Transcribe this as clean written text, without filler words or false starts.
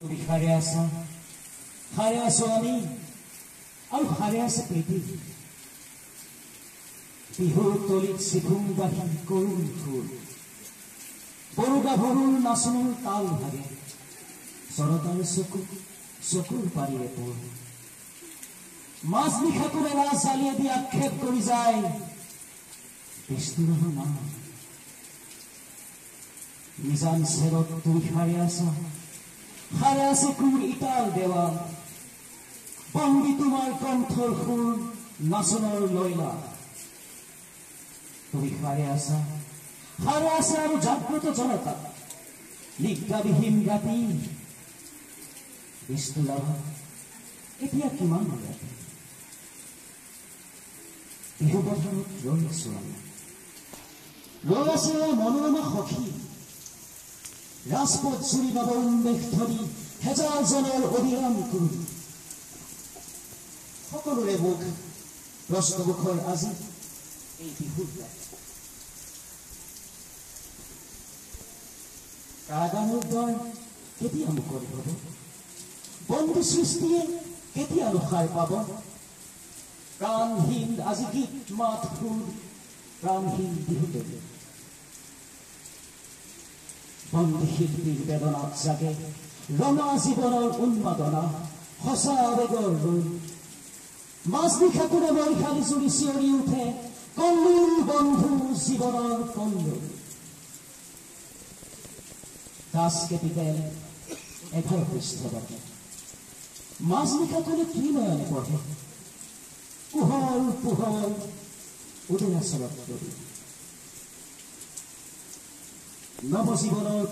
সাৰে আছো আমি আৰু সাৰে আছে পৃথিৱী বিহুৰ তলিত চিকুম বাহি কৰুণ ফুল বড়ো গাভৰুৰ নাচনৰ তাল ভাগে চৰতাৰ চকুৰ পাৰিৰে পৰ মাছ নিশাকুৰে না চালিয়ে দি আক্ষেপ কৰি যায় বিষ্ণুৰ নাম নিজান চেৰত তুই সাৰে আছে কুৰ ইটাল দেৱাল বন্দী তোমাৰ কণ্ঠৰ সুৰ নাচনৰ লয়লা তুমি সাৰে আছে আৰু জাগ্ৰত জনতা নিজ্ঞাবিহীন ৰাতি বিষ্ণু লাভা এতিয়া কিমান ৰাতি বিহু বজাৰত ৰৈ আছো আমি ৰৈ আছে মনোৰমা সখী ৰাজপথ জুৰি বাব উন্মেষ ধৰি হেজাৰজনৰ অবিৰাম কুৰি সকলোৰে মুখ প্ৰশ্নমুখৰ আজি এই বিহুৰ কাৰাগাৰৰ দ্বাৰ কেতিয়া মুকলি হ'ব বন্দী সৃষ্টিয়ে কেতিয়া সাৰ পাব প্ৰাণহীন আজি গীত মাত সুৰ প্ৰাণহীন বিহুতে বন্দী শিল্পীৰ বেদনাত জাগে ৰঙা জীৱনৰ উন্মাদনা সঁচা আবেগৰ ৰূপ মাছ নিশাকুৰে বৈশালী চুৰি চিঞৰি উঠে কল্লোল বন্ধু জীৱনৰ কল্লোল দাস কেপিটেল 11 পৃষ্ঠবাদী মাছ নিশাকুৰে কি নয়নে পঢ়ে কুহল পোহল উদয়াচলত নৱজীৱনৰ